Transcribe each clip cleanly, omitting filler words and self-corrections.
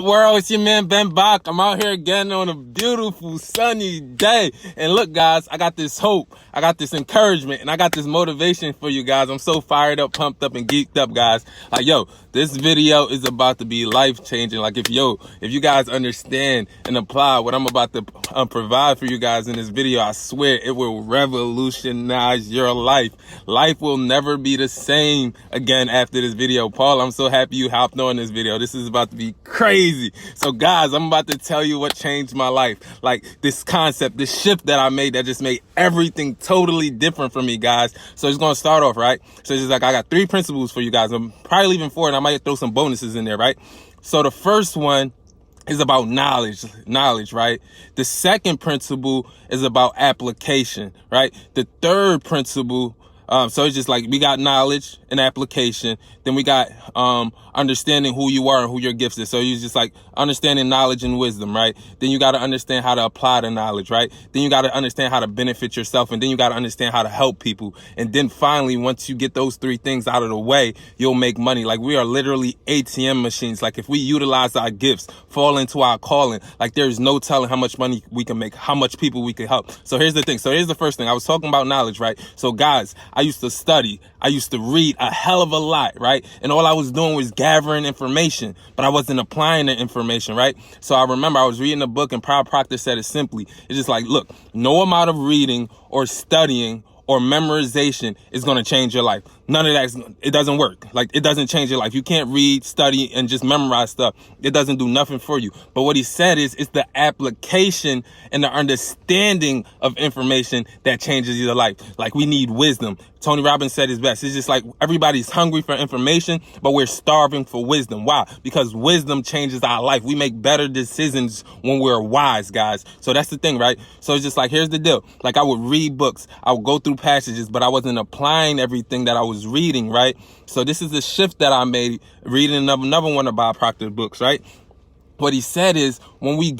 World, it's your man Ben Bach. I'm out here again on a beautiful sunny day. And look, guys, I got this hope, I got this encouragement, and I got this motivation for you guys. I'm so fired up, pumped up, and geeked up, guys. Like, yo, this video is about to be life-changing. Like, if you guys understand and apply what I'm about to provide for you guys in this video, I swear it will revolutionize your life. Life will never be the same again after this video. Paul, I'm so happy you hopped on this video. This is about to be crazy. So guys, I'm about to tell you what changed my life. Like this concept, this shift that I made that just made everything totally different for me, guys. So it's going to start off, right? So it's just like, I got 3 principles for you guys. I'm probably leaving 4 and I might throw some bonuses in there, right? So the first one is about knowledge, right? The second principle is about application, right? The third principle, so it's just like we got knowledge and application. Then we got understanding who you are and who your gifts is. So you just like understanding knowledge and wisdom, right? Then you got to understand how to apply the knowledge, right? Then you got to understand how to benefit yourself, and then you got to understand how to help people. And then finally, once you get those 3 things out of the way, you'll make money. Like, we are literally ATM machines. Like, if we utilize our gifts, fall into our calling, like there's no telling how much money we can make, how much people we can help. So here's the thing. So here's the first thing. I was talking about knowledge, right? So guys, I used to study. I used to read a hell of a lot, right? And all I was doing was gathering information, but I wasn't applying the information, right? So I remember I was reading a book, and Pride Proctor said it simply. It's just like, look, no amount of reading or studying or memorization is going to change your life. None of that, it doesn't work. Like, it doesn't change your life. You can't read, study, and just memorize stuff. It doesn't do nothing for you. But what he said is, it's the application and the understanding of information that changes your life. Like, we need wisdom. Tony Robbins said his best. It's just like, everybody's hungry for information, but we're starving for wisdom. Why? Because wisdom changes our life. We make better decisions when we're wise, guys. So that's the thing, right? So it's just like, here's the deal. Like, I would read books, I would go through passages, but I wasn't applying everything that I was reading, right? So this is the shift that I made reading another one of Bob Proctor's books, right? What he said is, when we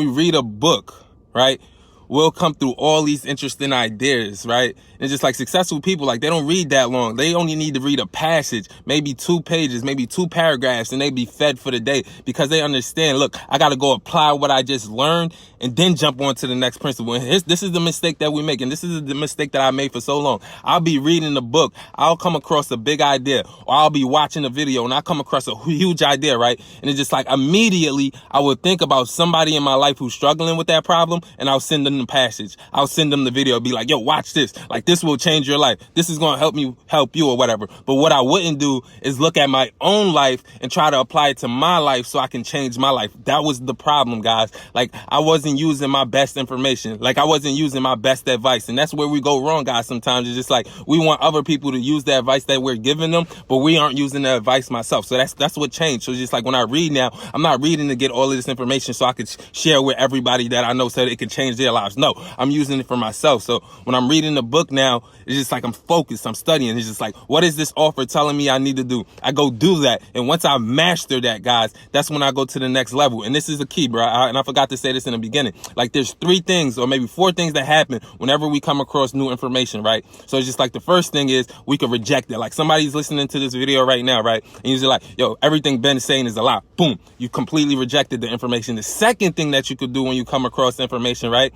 read a book, right, we'll come through all these interesting ideas, right? And just like successful people, like, they don't read that long. They only need to read a passage, maybe 2 pages, maybe 2 paragraphs, and they be fed for the day, because they understand, look, I got to go apply what I just learned and then jump on to the next principle. And this is the mistake that we make. And this is the mistake that I made for so long. I'll be reading a book, I'll come across a big idea, or I'll be watching a video and I come across a huge idea, right? And it's just like, immediately I would think about somebody in my life who's struggling with that problem, and I'll send them the passage. I'll send them the video, be like, yo, watch this. Like, this will change your life. This is going to help you or whatever. But what I wouldn't do is look at my own life and try to apply it to my life so I can change my life. That was the problem, guys. Like, I wasn't using my best information. Like, I wasn't using my best advice. And that's where we go wrong, guys. Sometimes it's just like, we want other people to use the advice that we're giving them, but we aren't using the advice myself. So that's what changed. So it's just like, when I read now, I'm not reading to get all of this information so I could share with everybody that I know so that it can change their lives. No, I'm using it for myself. So when I'm reading the book now, it's just like, I'm focused, I'm studying. It's just like, what is this offer telling me I need to do? I go do that. And once I master that, guys, that's when I go to the next level. And this is the key, bro. And I forgot to say this in the beginning. Like, there's 3 things or maybe 4 things that happen whenever we come across new information, right? So it's just like, the first thing is, we can reject it. Like, somebody's listening to this video right now, right? And you're just like, yo, everything Ben is saying is a lie. Boom. You completely rejected the information. The second thing that you could do when you come across information, right?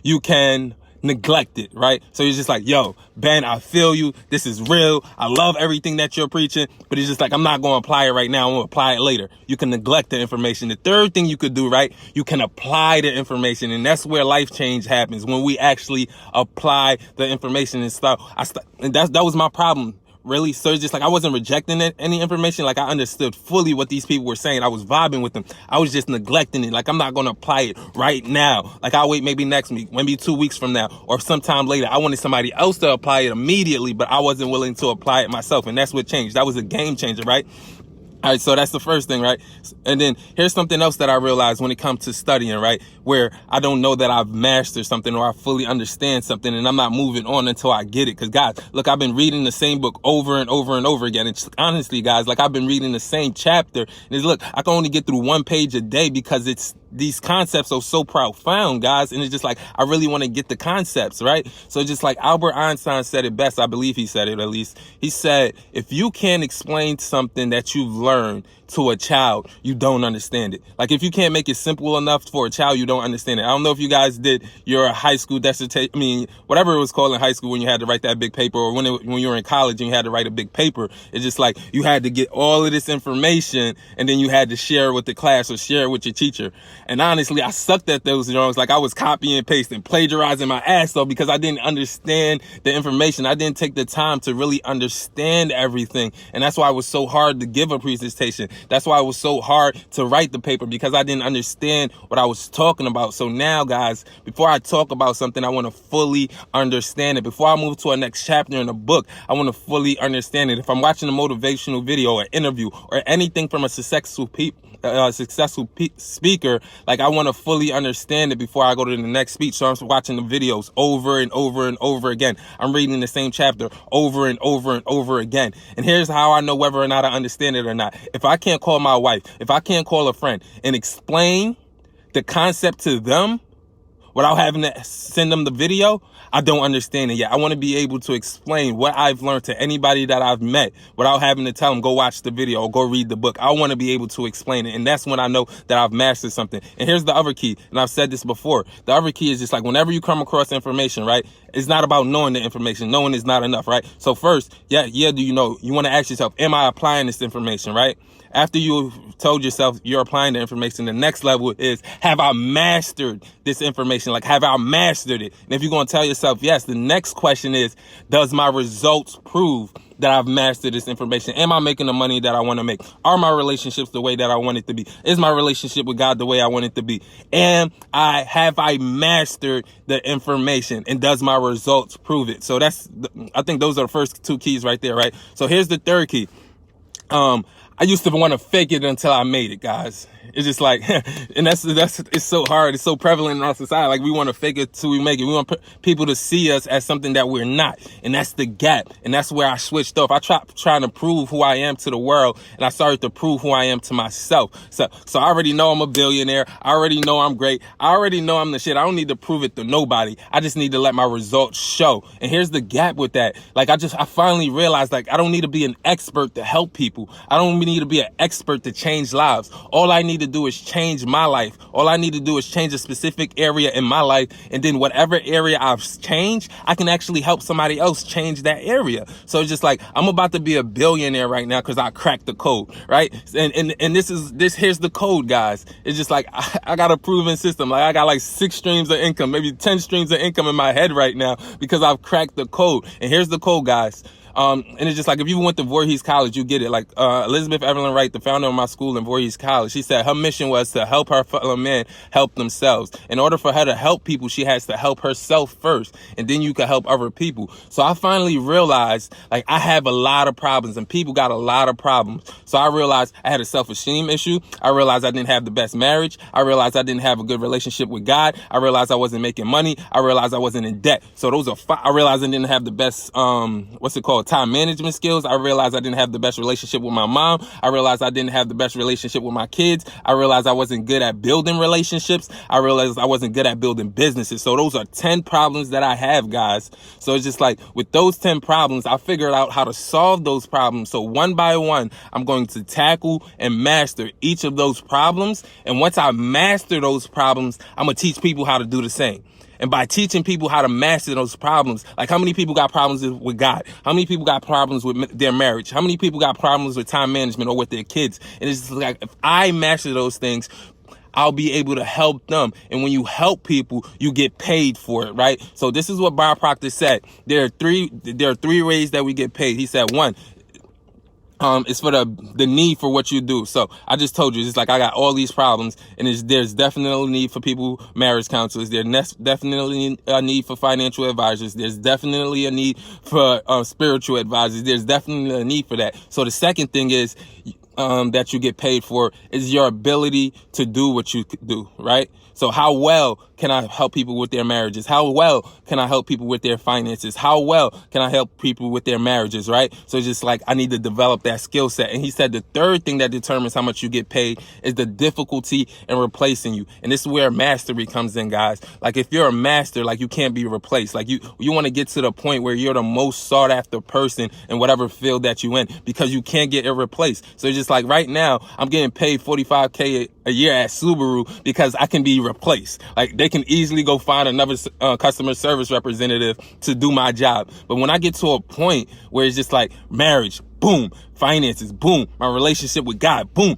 You can neglect it, right? So you're just like, yo, Ben, I feel you. This is real. I love everything that you're preaching, but it's just like, I'm not going to apply it right now. I'm going to apply it later. You can neglect the information. The third thing you could do, right? You can apply the information. And that's where life change happens, when we actually apply the information and stuff. And that was my problem. Really? So it's just like, I wasn't rejecting any information. Like, I understood fully what these people were saying. I was vibing with them. I was just neglecting it. Like, I'm not going to apply it right now. Like, I'll wait maybe next week, maybe 2 weeks from now, or sometime later. I wanted somebody else to apply it immediately, but I wasn't willing to apply it myself. And that's what changed. That was a game changer, right? All right, so that's the first thing, right? And then here's something else that I realized when it comes to studying, right? Where I don't know that I've mastered something or I fully understand something, and I'm not moving on until I get it. Because, guys, look, I've been reading the same book over and over and over again. And honestly, guys, like, I've been reading the same chapter. And look, I can only get through 1 page a day because it's these concepts are so profound, guys. And it's just like, I really want to get the concepts, right? So just like Albert Einstein said it best, I believe he said it at least. He said, if you can't explain something that you've learned to a child, you don't understand it. Like, if you can't make it simple enough for a child, you don't understand it. I don't know if you guys did your high school dissertation, whatever it was called in high school when you had to write that big paper, or when you were in college and you had to write a big paper. It's just like, you had to get all of this information and then you had to share it with the class or share it with your teacher. And honestly, I sucked at those drawings. Like, I was copying and pasting, plagiarizing my ass off because I didn't understand the information. I didn't take the time to really understand everything. And that's why it was so hard to give a presentation. That's why it was so hard to write the paper, because I didn't understand what I was talking about. So now, guys, before I talk about something, I want to fully understand it. Before I move to a next chapter in a book, I want to fully understand it. If I'm watching a motivational video or interview or anything from a successful speaker, like, I want to fully understand it before I go to the next speech. So I'm watching the videos over and over and over again. I'm reading the same chapter over and over and over again. And here's how I know whether or not I understand it or not. If I can't call my wife, if I can't call a friend and explain the concept to them without having to send them the video, I don't understand it yet. I want to be able to explain what I've learned to anybody that I've met without having to tell them, go watch the video or go read the book. I want to be able to explain it. And that's when I know that I've mastered something. And here's the other key. And I've said this before. The other key is just like, whenever you come across information, right? It's not about knowing the information. Knowing is not enough, right? So first, do you know? You want to ask yourself, am I applying this information, right? After you've told yourself you're applying the information, the next level is, have I mastered this information? Like, have I mastered it? And if you're going to tell yourself yes, the next question is, does my results prove that I've mastered this information? Am I making the money that I want to make? Are my relationships the way that I want it to be? Is my relationship with God the way I want it to be? Have I mastered the information, and does my results prove it? So I think those are the first two keys right there, right? So here's the third key. I used to want to fake it until I made it, guys. It's just like, and it's so hard. It's so prevalent in our society. Like, we want to fake it till we make it. We want people to see us as something that we're not. And that's the gap. And that's where I switched off. I trying to prove who I am to the world, and I started to prove who I am to myself. So I already know I'm a billionaire. I already know I'm great. I already know I'm the shit. I don't need to prove it to nobody. I just need to let my results show. And here's the gap with that. Like, I finally realized, like, I don't need to be an expert to help people. I don't need to be an expert to change lives. All I need to do is change my life. All I need to do is change a specific area in my life, and then whatever area I've changed, I can actually help somebody else change that area. So it's just like, I'm about to be a billionaire right now because I cracked the code, right? And here's the code, guys. It's just like, I got a proven system. Like, I got like 6 streams of income, maybe 10 streams of income in my head right now because I've cracked the code. And here's the code, guys. And it's just like, if you went to Voorhees College, you get it. Like, Elizabeth Evelyn Wright, the founder of my school in Voorhees College, she said her mission was to help her fellow men help themselves. In order for her to help people, she has to help herself first, and then you can help other people. So I finally realized, like, I have a lot of problems, and people got a lot of problems. So I realized I had a self-esteem issue. I realized I didn't have the best marriage. I realized I didn't have a good relationship with God. I realized I wasn't making money. I realized I wasn't in debt. So those are I realized I didn't have the best, time management skills. I realized I didn't have the best relationship with my mom. I realized I didn't have the best relationship with my kids. I realized I wasn't good at building relationships. I realized I wasn't good at building businesses. So those are 10 problems that I have, guys. So it's just like, with those 10 problems, I figured out how to solve those problems. So one by one, I'm going to tackle and master each of those problems. And once I master those problems, I'm going to teach people how to do the same. And by teaching people how to master those problems, like, how many people got problems with God? How many people got problems with their marriage? How many people got problems with time management or with their kids? And it's just like, if I master those things, I'll be able to help them. And when you help people, you get paid for it, right? So this is what Bob Proctor said. There are three ways that we get paid. He said, one, it's for the need for what you do. So I just told you, it's like, I got all these problems, and there's definitely a need for people, marriage counselors. There's definitely a need for financial advisors. There's definitely a need for spiritual advisors. There's definitely a need for that. So the second thing is, that you get paid for is your ability to do what you do, right? So how well can I help people with their marriages? How well can I help people with their finances? How well can I help people with their marriages, right? So it's just like I need to develop that skill set. And he said the third thing that determines how much you get paid is the difficulty in replacing you. And this is where mastery comes in, guys. Like if you're a master, like you can't be replaced. Like you want to get to the point where you're the most sought after person in whatever field that you in, because you can't get replaced. So it's just like right now, I'm getting paid $45K a year at Subaru because I can be replaced. Like they can easily go find another customer service representative to do my job. But when I get to a point where it's just like marriage, boom, finances, boom, my relationship with God, boom,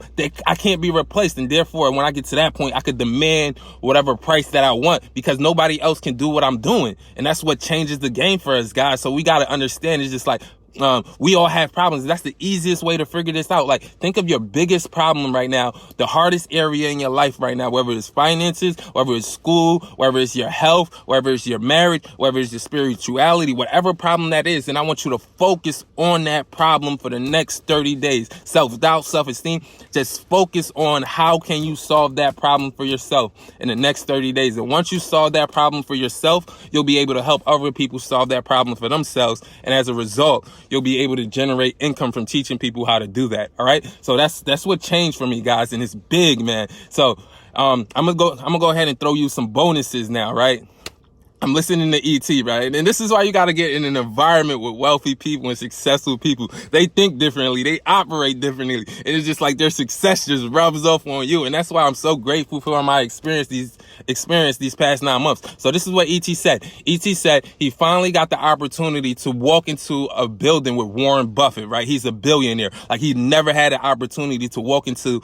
I can't be replaced. And therefore, when I get to that point, I could demand whatever price that I want because nobody else can do what I'm doing. And that's what changes the game for us, guys. So we got to understand, it's just like, we all have problems. That's the easiest way to figure this out. Like, think of your biggest problem right now, the hardest area in your life right now, whether it's finances, whether it's school, whether it's your health, whether it's your marriage, whether it's your spirituality, whatever problem that is. And I want you to focus on that problem for the next 30 days. Self-doubt, self-esteem, just focus on how can you solve that problem for yourself in the next 30 days. And once you solve that problem for yourself, you'll be able to help other people solve that problem for themselves. And as a result, you'll be able to generate income from teaching people how to do that. All right. So that's what changed for me, guys. And it's big, man. So, I'm gonna go ahead and throw you some bonuses now, right? I'm listening to ET, right? And this is why you got to get in an environment with wealthy people and successful people. They think differently. They operate differently. And it's just like their success just rubs off on you. And that's why I'm so grateful for my experience these past 9 months. So this is what ET said. ET said he finally got the opportunity to walk into a building with Warren Buffett, right? He's a billionaire. Like he never had an opportunity to walk into,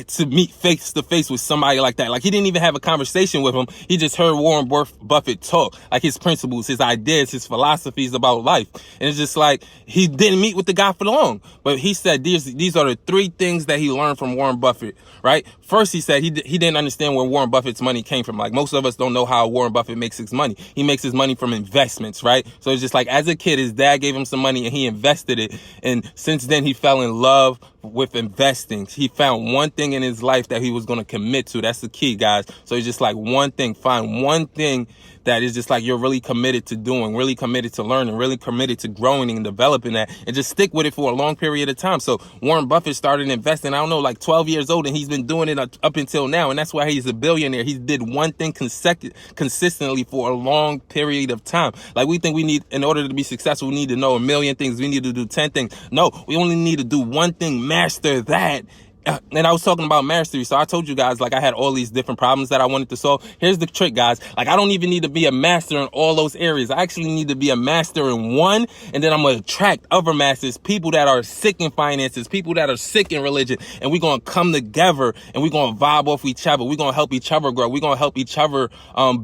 to meet face to face with somebody like that. Like he didn't even have a conversation with him. He just heard Warren Buffett talk, like his principles, his ideas, his philosophies about life. And it's just like, he didn't meet with the guy for long, but he said these are the 3 things that he learned from Warren Buffett, right? First, he said he didn't understand where Warren Buffett's money came from. Like most of us don't know how Warren Buffett makes his money. He makes his money from investments, right? So it's just like, as a kid, his dad gave him some money and he invested it. And since then he fell in love with investing. He found one thing in his life that he was going to commit to. That's the key, guys. So it's just like one thing. Find one thing that is just like you're really committed to doing, really committed to learning, really committed to growing and developing that, and just stick with it for a long period of time. So Warren Buffett started investing, I don't know, like 12 years old, and he's been doing it up until now. And that's why he's a billionaire. He did one thing consistently for a long period of time. Like we think we need, in order to be successful, we need to know a million things. We need to do 10 things. No, we only need to do one thing, master that. And I was talking about mastery. So I told you guys, like I had all these different problems that I wanted to solve. Here's the trick, guys. Like I don't even need to be a master in all those areas. I actually need to be a master in one. And then I'm going to attract other masters, people that are sick in finances, people that are sick in religion. And we're going to come together and we're going to vibe off each other. We're going to help each other grow. We're going to help each other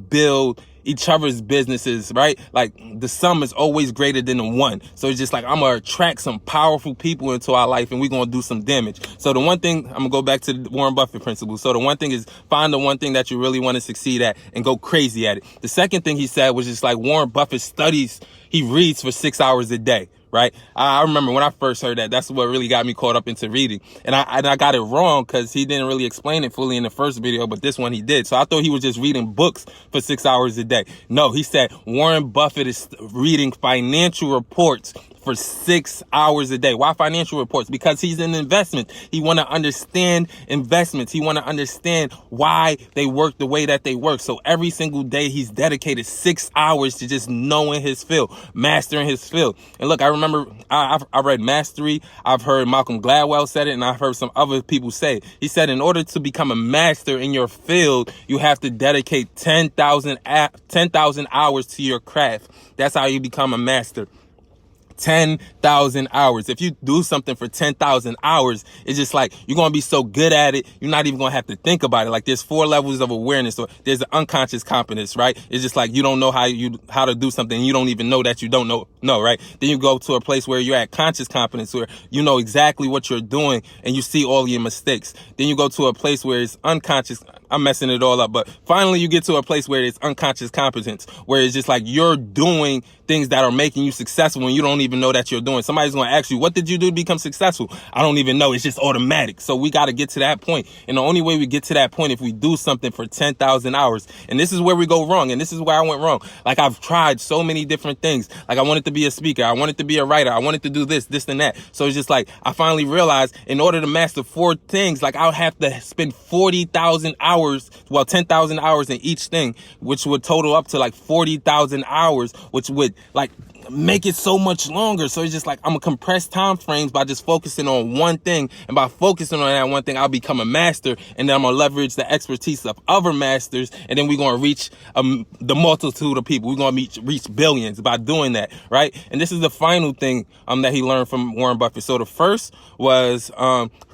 build each other's businesses, right? Like the sum is always greater than the one. So it's just like, I'm going to attract some powerful people into our life and we're going to do some damage. So the one thing, I'm going to go back to the Warren Buffett principle. So the one thing is find the one thing that you really want to succeed at and go crazy at it. The second thing he said was just like Warren Buffett studies, he reads for 6 hours a day. Right. I remember when I first heard that, that's what really got me caught up into reading. And I got it wrong because he didn't really explain it fully in the first video, but this one he did. So I thought he was just reading books for 6 hours a day. No, he said Warren Buffett is reading financial reports for 6 hours a day. Why financial reports? Because he's in investments. He want to understand investments. He want to understand why they work the way that they work. So every single day he's dedicated 6 hours to just knowing his field, mastering his field. And look, I remember I read Mastery. I've heard Malcolm Gladwell said it, and I've heard some other people say it. He said in order to become a master in your field, you have to dedicate 10,000 hours to your craft. That's how you become a master. 10,000 hours. If you do something for 10,000 hours, it's just like you're going to be so good at it, you're not even going to have to think about it. Like there's 4 levels of awareness. So there's the unconscious competence, right? It's just like you don't know how to do something. And you don't even know that you don't know, right? Then you go to a place where you're at conscious competence, where you know exactly what you're doing and you see all your mistakes. Then you go to a place where it's unconscious I'm messing it all up. But finally you get to a place where it's unconscious competence, where it's just like you're doing things that are making you successful when you don't even know that you're doing. Somebody's going to ask you, what did you do to become successful? I don't even know. It's just automatic. So we got to get to that point. And the only way we get to that point, if we do something for 10,000 hours, and this is where we go wrong. And this is where I went wrong. Like, I've tried so many different things. Like, I wanted to be a speaker. I wanted to be a writer. I wanted to do this and that. So it's just like, I finally realized in order to master 4 things, like, I'll have to spend 40,000 hours, well, 10,000 hours in each thing, which would total up to like 40,000 hours, which would like make it so much longer. So it's just like, I'm gonna compress time frames by just focusing on one thing. And by focusing on that one thing, I'll become a master. And then I'm gonna leverage the expertise of other masters. And then we're gonna reach the multitude of people. We're gonna reach billions by doing that, right? And this is the final thing that he learned from Warren Buffett. So the first was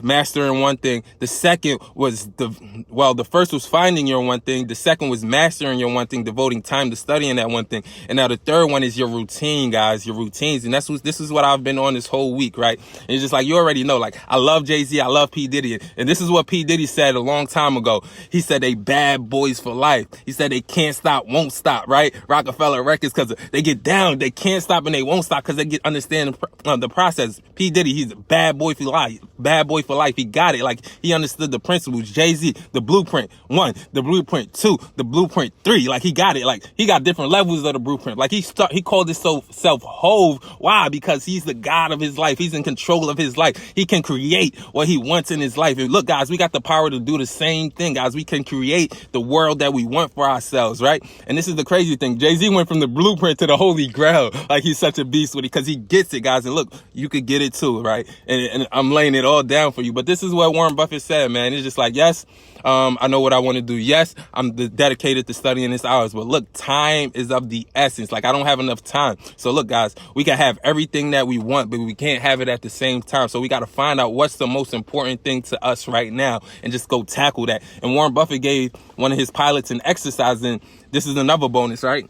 mastering one thing. The second was the first was finding your one thing. The second was mastering your one thing, devoting time to studying that one thing. And now the third one is your routine, guys, your routines. And this is what I've been on this whole week, right? And it's just like, you already know, like, I love Jay-Z, I love P. Diddy. And this is what P. Diddy said a long time ago. He said they bad boys for life. He said they can't stop, won't stop, right? Rockefeller Records, because they get down, they can't stop and they won't stop because they understand the process. P. Diddy, he's a bad boy for life. Bad boy for life. He got it. Like, he understood the principles. Jay-Z, the blueprint 1, the blueprint 2, the blueprint 3. Like, he got it. Like, he got different levels of the blueprint. Like, he called it self-hove. Why? Because he's the God of his life. He's in control of his life. He can create what he wants in his life. And look, guys, we got the power to do the same thing, guys. We can create the world that we want for ourselves, right? And this is the crazy thing. Jay-Z went from the blueprint to the holy grail. Like, he's such a beast with it because he gets it, guys. And look, you could get it too, right? And I'm laying it all down for you. But this is what Warren Buffett said, man. It's just like, yes, I know what I want to do. Yes, I'm dedicated to studying this hours. But look, time is of the essence. Like, I don't have enough time. So look, guys, we can have everything that we want, but we can't have it at the same time. So we got to find out what's the most important thing to us right now and just go tackle that. And Warren Buffett gave one of his pilots an exercise, and this is another bonus, right?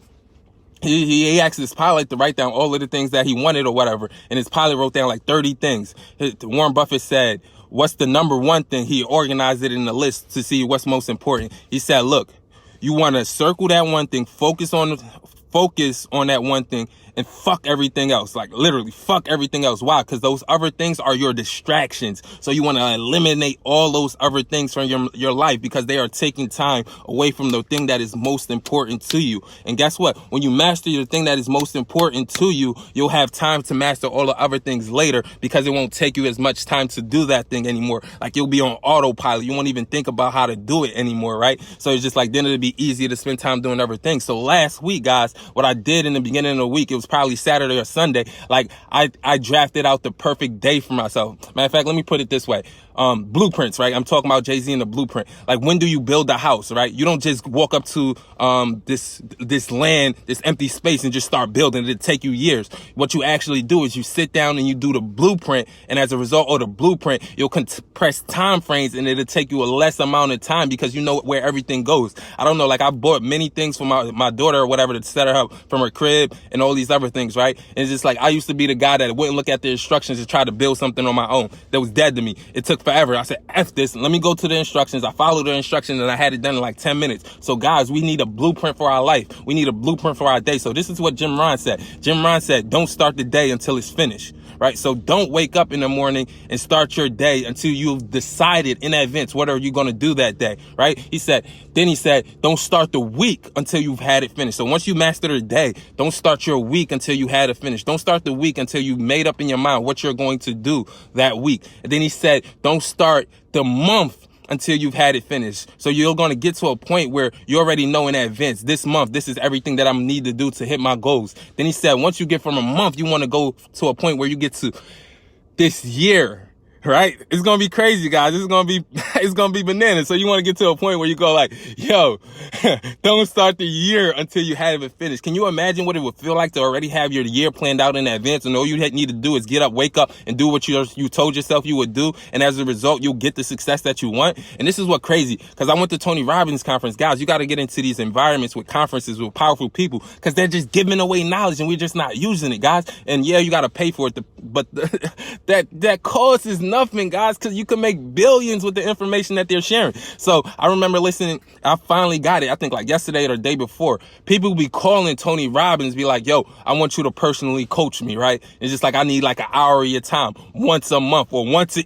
He asked his pilot to write down all of the things that he wanted or whatever. And his pilot wrote down like 30 things. Warren Buffett said, what's the number one thing? He organized it in the list to see what's most important. He said, look, you want to circle that one thing, focus on that one thing, and fuck everything else. Like, literally fuck everything else. Why? Because those other things are your distractions. So you want to eliminate all those other things from your life because they are taking time away from the thing that is most important to you. And guess what? When you master the thing that is most important to you, you'll have time to master all the other things later because it won't take you as much time to do that thing anymore. Like, you'll be on autopilot. You won't even think about how to do it anymore, right? So it's just like, then it'll be easier to spend time doing other things. So last week, guys, what I did in the beginning of the week, it was probably Saturday or Sunday. Like, I drafted out the perfect day for myself. Matter of fact, let me put it this way. Blueprints, right? I'm talking about Jay-Z and the blueprint. Like, when do you build a house, right? You don't just walk up to this land, this empty space, and just start building. It'll take you years. What you actually do is you sit down and you do the blueprint, and as a result of the blueprint, you'll compress time frames, and it'll take you a less amount of time because you know where everything goes. I don't know, like, I bought many things for my daughter or whatever to set her up from her crib and all these other things, right? And it's just like, I used to be the guy that wouldn't look at the instructions and try to build something on my own. That was dead to me. It took forever. I said, F this. Let me go to the instructions. I followed the instructions and I had it done in like 10 minutes. So guys, we need a blueprint for our life. We need a blueprint for our day. So this is what Jim Rohn said. Jim Rohn said, don't start the day until it's finished. Right? So don't wake up in the morning and start your day until you've decided in advance what are you going to do that day. Right? He said, don't start the week until you've had it finished. So once you master the day, don't start your week until you had it finished. Don't start the week until you made up in your mind what you're going to do that week. And then he said, don't start the month until you've had it finished. So you're going to get to a point where you already know in advance, this month, this is everything that I need to do to hit my goals. Then he said, once you get from a month, you want to go to a point where you get to this year. Right? It's going to be crazy, guys. It's going to be bananas. So you want to get to a point where you go like, yo, don't start the year until you have it finished. Can you imagine what it would feel like to already have your year planned out in advance and all you need to do is get up, wake up and do what you told yourself you would do. And as a result, you'll get the success that you want. And this is what crazy, because I went to Tony Robbins conference. Guys, you got to get into these environments with conferences with powerful people because they're just giving away knowledge and we're just not using it, guys. And yeah, you got to pay for it. But that cost is nothing, guys, because you can make billions with the information information that they're sharing. So I remember listening, I finally got it, I think like yesterday or the day before. People be calling Tony Robbins, be like, yo, I want you to personally coach me, right? It's just like, I need like an hour of your time once a month or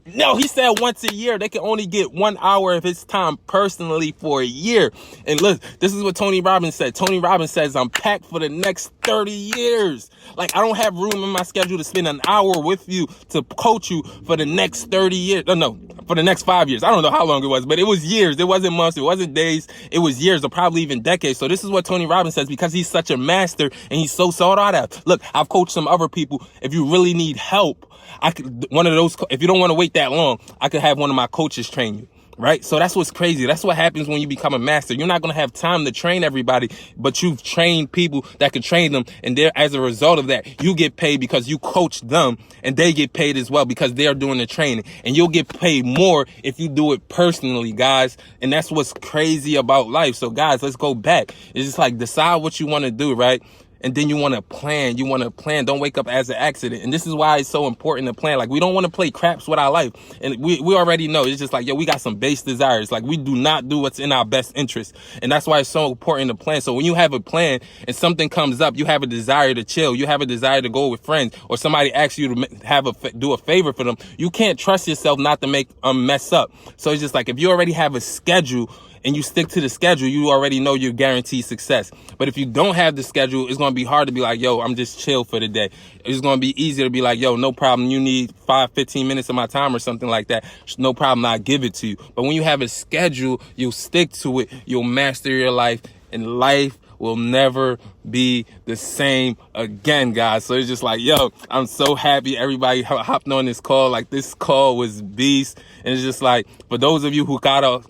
no, he said once a year. They can only get 1 hour of his time personally for a year. And look, this is what Tony Robbins said. Tony Robbins says, I'm packed for the next 30 years. Like, I don't have room in my schedule to spend an hour with you to coach you for the next 30 years. No, for the next 5 years. I don't know how long it was, but it was years. It wasn't months. It wasn't days. It was years, or probably even decades. So this is what Tony Robbins says, because he's such a master and he's so sought out. Look, I've coached some other people. If you really need help, I could, if you don't want to wait that long, I could have one of my coaches train you. Right? So that's what's crazy. That's what happens when you become a master. You're not going to have time to train everybody, but you've trained people that can train them. And as a result of that, you get paid because you coach them, and they get paid as well because they're doing the training. And you'll get paid more if you do it personally, guys. And that's what's crazy about life. So guys, let's go back. It's just like, decide what you want to do, right? And then you want to plan. Don't wake up as an accident. And this is why it's so important to plan. Like, we don't want to play craps with our life. And we already know. It's just like, yo, we got some base desires. Like, we do not do what's in our best interest. And that's why it's so important to plan. So when you have a plan and something comes up, you have a desire to chill. You have a desire to go with friends, or somebody asks you to do a favor for them. You can't trust yourself not to make mess up. So it's just like, if you already have a schedule and you stick to the schedule, you already know you're guaranteed success. But if you don't have the schedule, it's going to be hard to be like, yo, I'm just chill for the day. It's going to be easier to be like, yo, no problem. You need 15 minutes of my time or something like that. No problem. I'll give it to you. But when you have a schedule, you'll stick to it. You'll master your life, and life will never be the same again, guys. So it's just like, yo, I'm so happy everybody hopped on this call. Like, this call was beast. And it's just like, for those of you who got on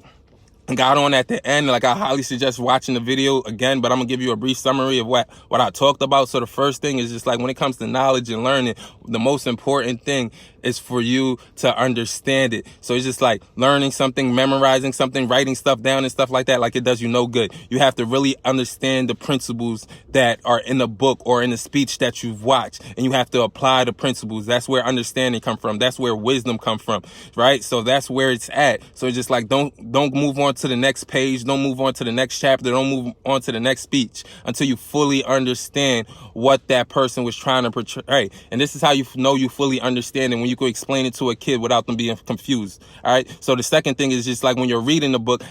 at the end, like, I highly suggest watching the video again, but I'm gonna give you a brief summary of what I talked about. So the first thing is just like, when it comes to knowledge and learning, the most important thing is for you to understand it. So it's just like learning something, memorizing something, writing stuff down and stuff like that. Like, it does you no good. You have to really understand the principles that are in the book or in the speech that you've watched, and you have to apply the principles. That's where understanding come from. That's where wisdom come from, right? So that's where it's at. So it's just like, don't move on to the next page. Don't move on to the next chapter. Don't move on to the next speech until you fully understand what that person was trying to portray. And this is how you know you fully understand it, when you can explain it to a kid without them being confused. All right. So the second thing is just like, when you're reading the book,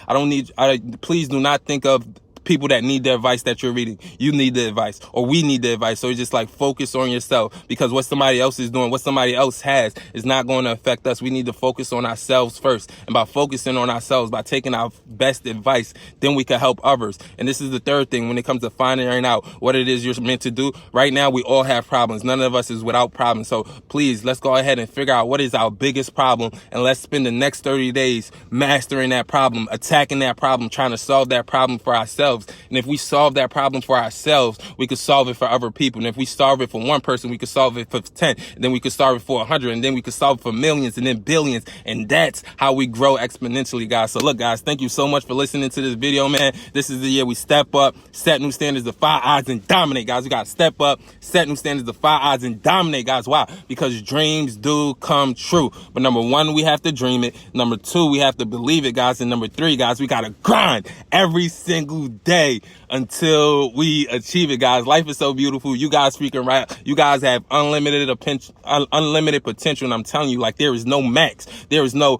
please do not think of people that need the advice that you're reading. You need the advice, or we need the advice. So it's just like, focus on yourself, because what somebody else is doing, what somebody else has, is not going to affect us. We need to focus on ourselves first. And by focusing on ourselves, by taking our best advice, then we can help others. And this is the third thing when it comes to finding out what it is you're meant to do. Right now, we all have problems. None of us is without problems. So please, let's go ahead and figure out what is our biggest problem, and let's spend the next 30 days mastering that problem, attacking that problem, trying to solve that problem for ourselves. And if we solve that problem for ourselves, we could solve it for other people. And if we solve it for one person, we could solve it for 10. And then we could solve it for 100. And then we could solve it for millions, and then billions. And that's how we grow exponentially, guys. So look, guys, thank you so much for listening to this video, man. This is the year we step up, set new standards, defy odds, and dominate, guys. We got to step up, set new standards, defy odds, and dominate, guys. Why? Because dreams do come true. But number one, we have to dream it. Number two, we have to believe it, guys. And number three, guys, we got to grind every single day until we achieve it, guys. Life is so beautiful. You guys freaking right. You guys have unlimited potential. And I'm telling you, like, there is no max. There is no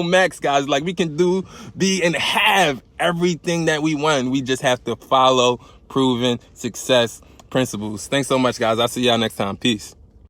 max, guys. Like, we can be, and have everything that we want. We just have to follow proven success principles. Thanks so much, guys. I'll see y'all next time. Peace.